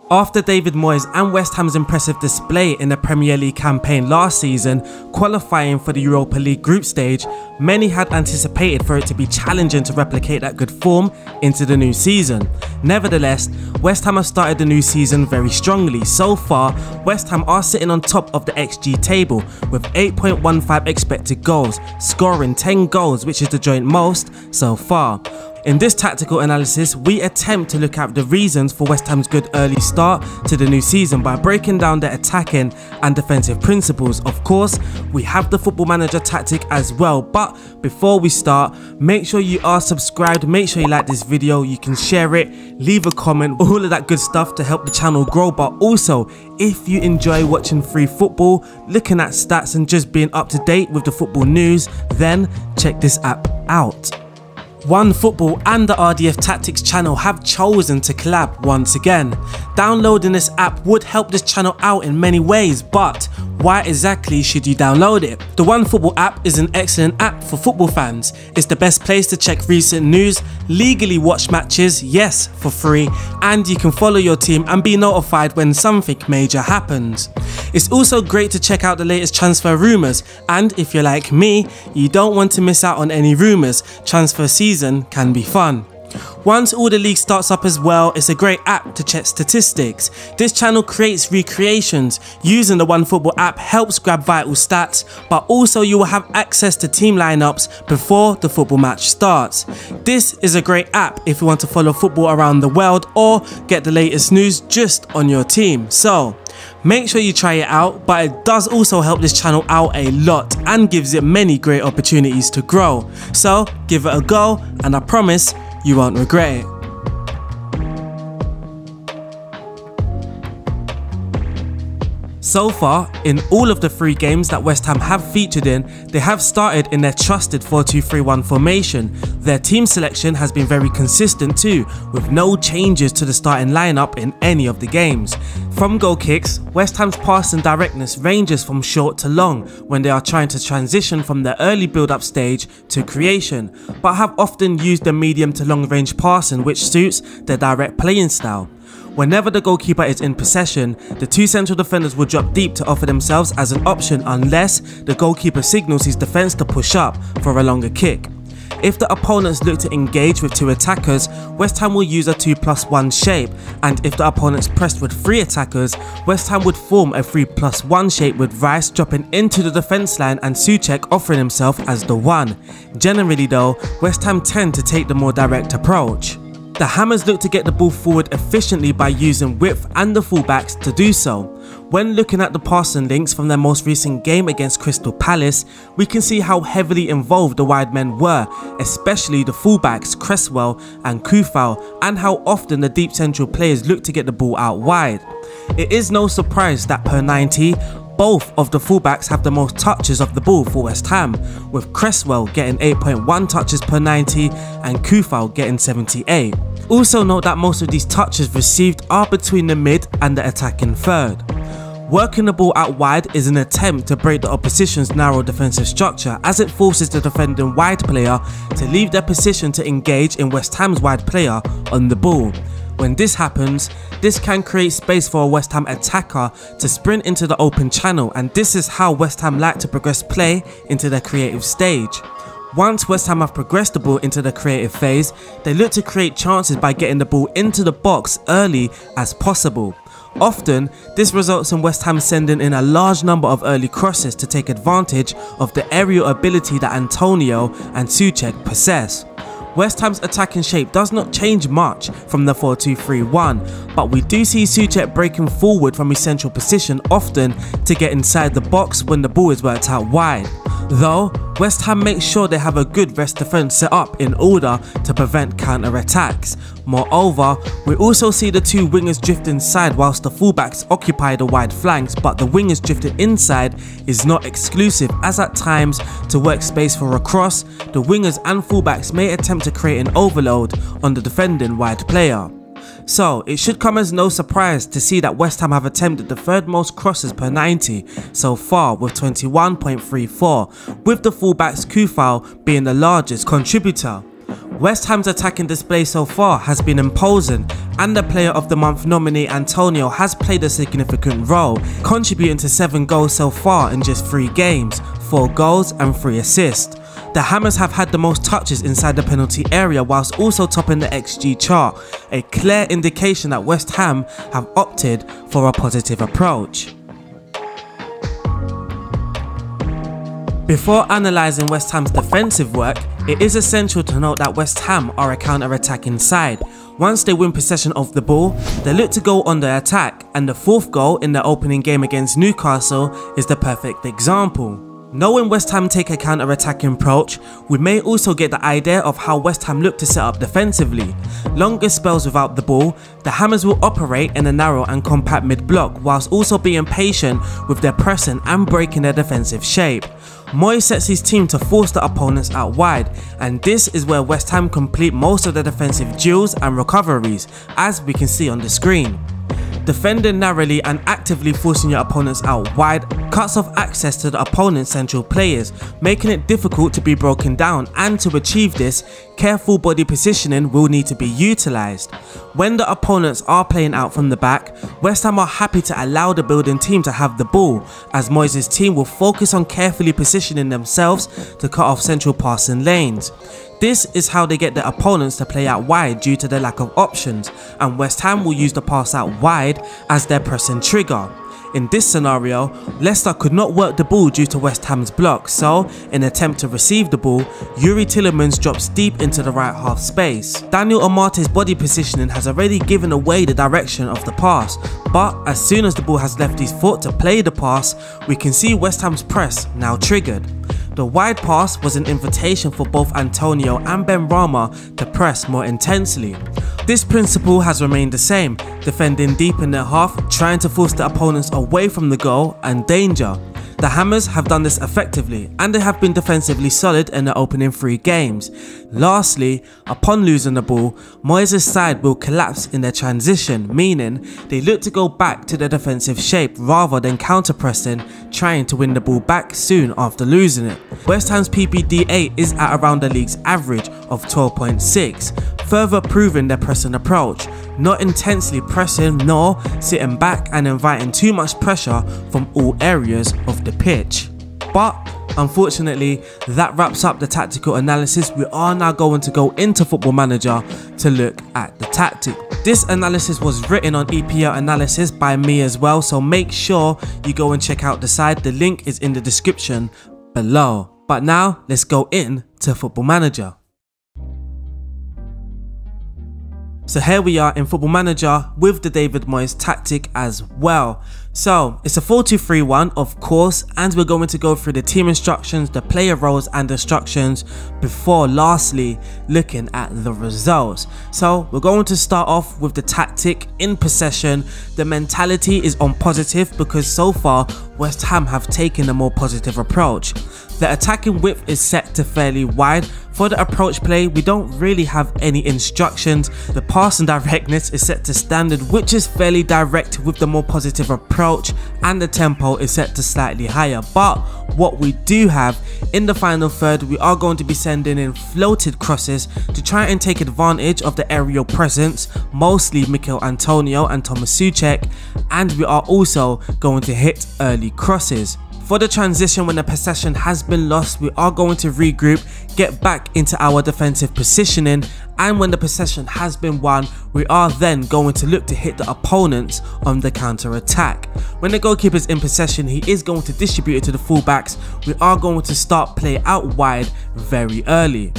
After David Moyes and West Ham's impressive display in the Premier League campaign last season, qualifying for the Europa League group stage, many had anticipated for it to be challenging to replicate that good form into the new season. Nevertheless, West Ham have started the new season very strongly. So far, West Ham are sitting on top of the XG table with 8.15 expected goals, scoring 10 goals, which is the joint most so far. In this tactical analysis, we attempt to look at the reasons for West Ham's good early start to the new season by breaking down their attacking and defensive principles. Of course, we have the Football Manager tactic as well, but before we start, make sure you are subscribed, make sure you like this video, you can share it, leave a comment, all of that good stuff to help the channel grow. But also, if you enjoy watching free football, looking at stats and just being up to date with the football news, then check this app out. OneFootball and the RDF Tactics channel have chosen to collab once again. Downloading this app would help this channel out in many ways, but why exactly should you download it? The OneFootball app is an excellent app for football fans. It's the best place to check recent news, legally watch matches, yes, for free, and you can follow your team and be notified when something major happens. It's also great to check out the latest transfer rumours, and if you're like me, you don't want to miss out on any rumours. Transfer season can be fun. Once all the league starts up as well, it's a great app to check statistics. This channel creates recreations. Using the OneFootball app helps grab vital stats, but also you will have access to team lineups before the football match starts. This is a great app if you want to follow football around the world or get the latest news just on your team. So make sure you try it out, but it does also help this channel out a lot and gives it many great opportunities to grow. So give it a go and I promise you won't regret it. So far, in all of the 3 games that West Ham have featured in, they have started in their trusted 4-2-3-1 formation. Their team selection has been very consistent too, with no changes to the starting lineup in any of the games. From goal kicks, West Ham's passing directness ranges from short to long when they are trying to transition from the early build-up stage to creation, but have often used the medium to long range passing, which suits their direct playing style. Whenever the goalkeeper is in possession, the 2 central defenders will drop deep to offer themselves as an option unless the goalkeeper signals his defence to push up for a longer kick. If the opponents look to engage with 2 attackers, West Ham will use a 2+1 shape, and if the opponents pressed with 3 attackers, West Ham would form a 3+1 shape with Rice dropping into the defence line and Souček offering himself as the 1. Generally though, West Ham tend to take the more direct approach. The Hammers look to get the ball forward efficiently by using width and the fullbacks to do so. When looking at the passing links from their most recent game against Crystal Palace, we can see how heavily involved the wide men were, especially the fullbacks Cresswell and Coufal, and how often the deep central players look to get the ball out wide. It is no surprise that per 90, both of the fullbacks have the most touches of the ball for West Ham, with Cresswell getting 8.1 touches per 90 and Coufal getting 78. Also note that most of these touches received are between the mid and the attacking third. Working the ball out wide is an attempt to break the opposition's narrow defensive structure, as it forces the defending wide player to leave their position to engage in West Ham's wide player on the ball. When this happens, this can create space for a West Ham attacker to sprint into the open channel, and this is how West Ham like to progress play into their creative stage. Once West Ham have progressed the ball into the creative phase, they look to create chances by getting the ball into the box early as possible. Often, this results in West Ham sending in a large number of early crosses to take advantage of the aerial ability that Antonio and Souček possess. West Ham's attacking shape does not change much from the 4-2-3-1, but we do see Souček breaking forward from his central position often to get inside the box when the ball is worked out wide. Though, West Ham make sure they have a good rest defence set up in order to prevent counter-attacks. Moreover, we also see the 2 wingers drift inside whilst the fullbacks occupy the wide flanks, but the wingers drifting inside is not exclusive, as at times, to work space for a cross, the wingers and fullbacks may attempt to create an overload on the defending wide player. So it should come as no surprise to see that West Ham have attempted the 3rd most crosses per 90 so far with 21.34, with the fullbacks Coufal being the largest contributor. West Ham's attacking display so far has been imposing, and the Player of the Month nominee Antonio has played a significant role, contributing to 7 goals so far in just 3 games, 4 goals and 3 assists. The Hammers have had the most touches inside the penalty area whilst also topping the XG chart, a clear indication that West Ham have opted for a positive approach. Before analysing West Ham's defensive work, it is essential to note that West Ham are a counter-attacking side. Once they win possession of the ball, they look to go on the attack, and the 4th goal in the opening game against Newcastle is the perfect example. Knowing West Ham take a counter-attacking approach, we may also get the idea of how West Ham look to set up defensively. Longer spells without the ball, the Hammers will operate in a narrow and compact mid-block whilst also being patient with their pressing and breaking their defensive shape. Moyes sets his team to force the opponents out wide, and this is where West Ham complete most of their defensive duels and recoveries, as we can see on the screen. Defending narrowly and actively forcing your opponents out wide cuts off access to the opponent's central players, making it difficult to be broken down, and to achieve this, careful body positioning will need to be utilised. When the opponents are playing out from the back, West Ham are happy to allow the building team to have the ball, as Moyes' team will focus on carefully positioning themselves to cut off central passing lanes. This is how they get their opponents to play out wide due to the lack of options, and West Ham will use the pass out wide as their pressing trigger. In this scenario, Leicester could not work the ball due to West Ham's block, so in an attempt to receive the ball, Youri Tielemans drops deep into the right half space. Daniel Amate's body positioning has already given away the direction of the pass, but as soon as the ball has left his foot to play the pass, we can see West Ham's press now triggered. The wide pass was an invitation for both Antonio and Benrahma to press more intensely. This principle has remained the same, defending deep in their half, trying to force the opponents away from the goal and danger. The Hammers have done this effectively, and they have been defensively solid in the opening 3 games. Lastly, upon losing the ball, Moyes' side will collapse in their transition, meaning they look to go back to their defensive shape rather than counter-pressing, trying to win the ball back soon after losing it. West Ham's PPDA is at around the league's average of 12.6, further proving their pressing approach, not intensely pressing nor sitting back and inviting too much pressure from all areas of the pitch. But unfortunately, that wraps up the tactical analysis. We are now going to go into Football Manager to look at the tactic. This analysis was written on EPL Analysis by me as well, so make sure you go and check out the site. The link is in the description below. But now let's go into Football Manager. So here we are in Football Manager with the David Moyes tactic as well. So it's a 4-2-3-1 of course, and we're going to go through the team instructions, the player roles and instructions before lastly looking at the results. So we're going to start off with the tactic in possession. The mentality is on positive because so far West Ham have taken a more positive approach. The attacking width is set to fairly wide. For the approach play, we don't really have any instructions. The passing directness is set to standard, which is fairly direct with the more positive approach, and the tempo is set to slightly higher. But what we do have in the final third, we are going to be sending in floated crosses to try and take advantage of the aerial presence, mostly Mikel Antonio and Thomas Souček, and we are also going to hit early crosses. For the transition, when the possession has been lost, we are going to regroup, get back into our defensive positioning, and when the possession has been won, we are then going to look to hit the opponents on the counter attack. When the goalkeeper is in possession, he is going to distribute it to the fullbacks. We are going to start play out wide very early.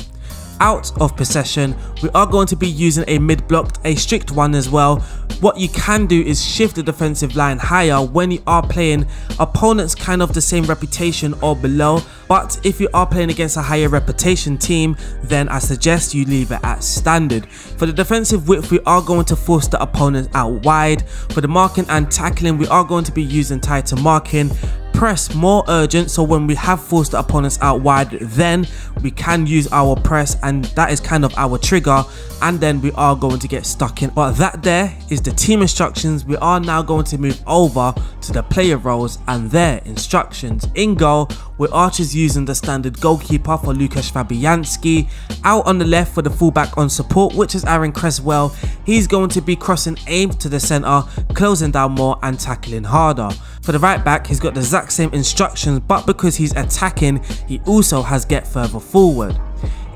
Out of possession, we are going to be using a mid-block, a strict one as well. What you can do is shift the defensive line higher when you are playing opponents kind of the same reputation or below, but if you are playing against a higher reputation team, then I suggest you leave it at standard. For the defensive width, we are going to force the opponent out wide. For the marking and tackling, we are going to be using tighter marking, press more urgent, so when we have forced the opponents out wide, then we can use our press, and that is kind of our trigger, and then we are going to get stuck in. But that there is the team instructions. We are now going to move over to the player roles and their instructions. In goal, we are just using the standard goalkeeper for Lukasz Fabianski. Out on the left for the fullback on support, which is Aaron Cresswell. He's going to be crossing aimed to the centre, closing down more and tackling harder. For the right back, he's got the exact same instructions, but because he's attacking, he also has get further forward.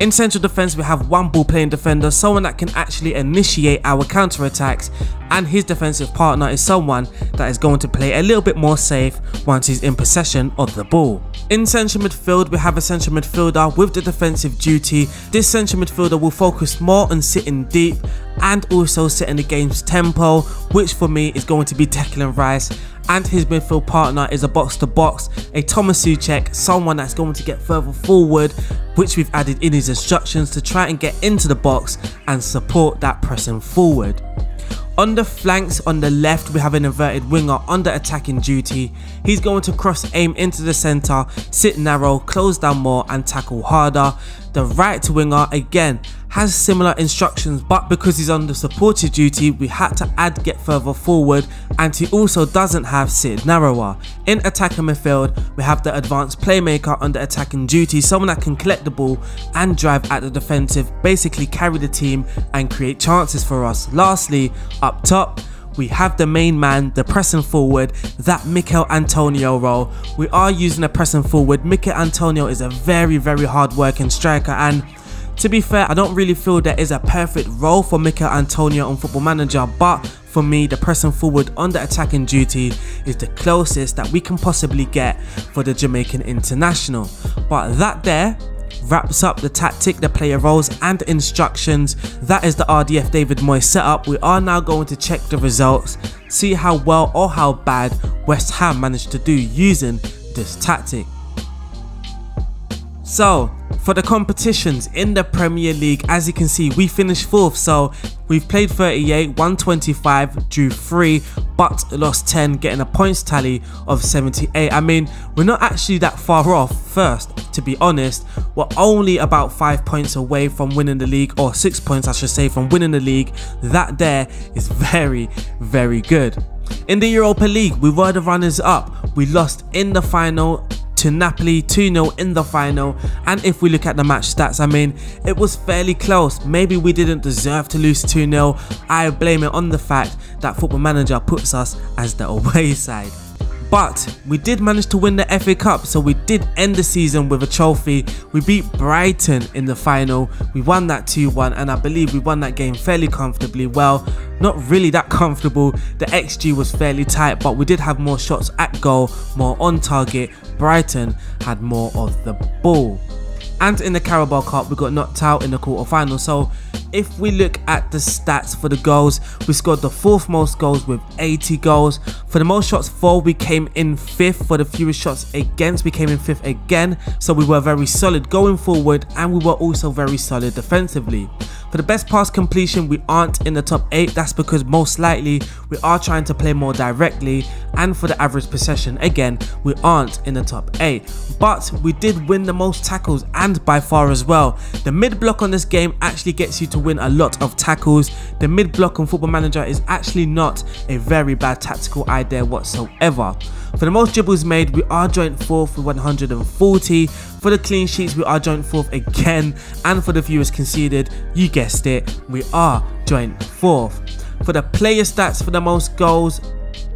In central defence, we have one ball playing defender, someone that can actually initiate our counter attacks, and his defensive partner is someone that is going to play a little bit more safe once he's in possession of the ball. In central midfield, we have a central midfielder with the defensive duty. This central midfielder will focus more on sitting deep and also setting the game's tempo, which for me is going to be Declan Rice. And his midfield partner is a box-to-box, a Thomas Souček, someone that's going to get further forward, which we've added in his instructions to try and get into the box and support that pressing forward. On the flanks on the left, we have an inverted winger under attacking duty. He's going to cross aim into the centre, sit narrow, close down more and tackle harder. The right winger again has similar instructions, but because he's under supported duty, we had to add get further forward, and he also doesn't have sit narrower. In attacking midfield, we have the advanced playmaker under attacking duty, someone that can collect the ball and drive at the defensive, basically carry the team and create chances for us. Lastly, up top, we have the main man, the pressing forward, that Mikel Antonio role. We are using a pressing forward. Mikel Antonio is a very hard working striker, and to be fair, I don't really feel there is a perfect role for Mikel Antonio on Football Manager, but for me, the pressing forward under attacking duty is the closest that we can possibly get for the Jamaican international. But that there wraps up the tactic, the player roles and instructions. That is the RDF David Moyes setup. We are now going to check the results, see how well or how bad West Ham managed to do using this tactic. So, for the competitions in the Premier League, as you can see, we finished 4th. So we've played 38, won 25, drew 3, but lost 10, getting a points tally of 78. I mean, we're not actually that far off first, to be honest. We're only about 5 points away from winning the league, or 6 points I should say, from winning the league. That there is very good. In the Europa League, we were the runners up. We lost in the final to Napoli 2-0 in the final, and if we look at the match stats, I mean, it was fairly close. Maybe we didn't deserve to lose 2-0. I blame it on the fact that Football Manager puts us as the away side. But we did manage to win the FA Cup, so we did end the season with a trophy. We beat Brighton in the final. We won that 2-1, and I believe we won that game fairly comfortably. Well, not really that comfortable. The XG was fairly tight, but we did have more shots at goal, more on target. Brighton had more of the ball. And in the Carabao Cup, we got knocked out in the quarterfinal. So if we look at the stats for the goals, we scored the 4th most goals with 80 goals. For the most shots for, we came in 5th. For the fewest shots against, we came in 5th again. So we were very solid going forward, and we were also very solid defensively. For the best pass completion, we aren't in the top 8. That's because most likely we are trying to play more directly. And for the average possession, again, we aren't in the top 8. But we did win the most tackles, and by far as well. The mid block on this game actually gets you to win a lot of tackles. The mid block on Football Manager is actually not a very bad tactical idea whatsoever. For the most dribbles made, we are joint 4th with 140. For the clean sheets, we are joint 4th again. And for the viewers conceded, you guessed it, we are joint 4th. For the player stats, for the most goals,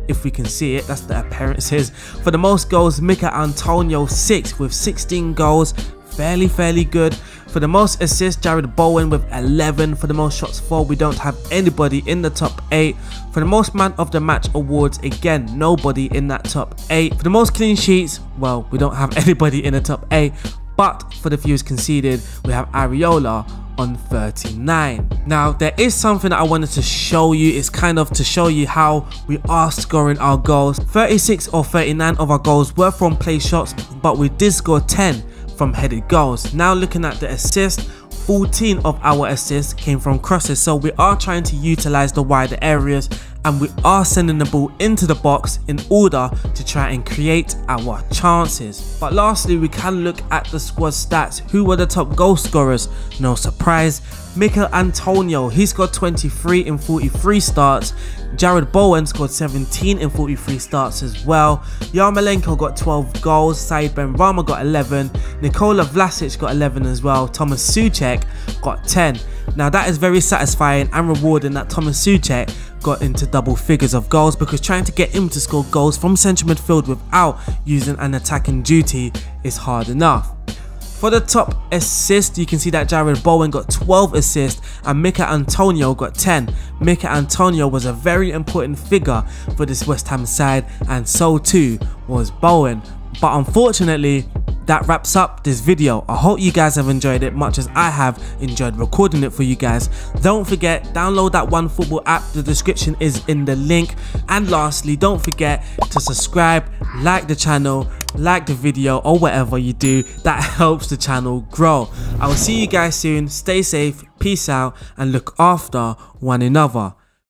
if we can see it, that's the appearances. For the most goals, Mikel Antonio 6 with 16 goals. Fairly good. For the most assists, Jared Bowen with 11. For the most shots for, we don't have anybody in the top 8. For the most man of the match awards, again, nobody in that top 8. For the most clean sheets, well, we don't have anybody in the top 8. But for the fewest conceded, we have Areola on 39. Now, there is something that I wanted to show you. It's kind of to show you how we are scoring our goals. 36 or 39 of our goals were from play shots, but we did score 10 from headed goals. Now looking at the assist, 14 of our assists came from crosses, so we are trying to utilize the wider areas and we are sending the ball into the box in order to try and create our chances. But lastly, we can look at the squad stats. Who were the top goal scorers? No surprise, Mikel Antonio. He scored 23 in 43 starts. Jarrod Bowen scored 17 in 43 starts as well. Yarmolenko got 12 goals. Said Benrahma got 11. Nikola Vlasic got 11 as well. Thomas Souček got 10. Now that is very satisfying and rewarding that Thomas Souček got into double figures of goals, because trying to get him to score goals from central midfield without using an attacking duty is hard enough. For the top assist, you can see that Jarrod Bowen got 12 assists and Mikel Antonio got 10. Mikel Antonio was a very important figure for this West Ham side, and so too was Bowen. But unfortunately, that wraps up this video. I hope you guys have enjoyed it much as I have enjoyed recording it for you guys. Don't forget, download that OneFootball app. The description is in the link. And lastly, don't forget to subscribe, like the channel, like the video, or whatever you do. That helps the channel grow. I will see you guys soon. Stay safe, peace out, and look after one another.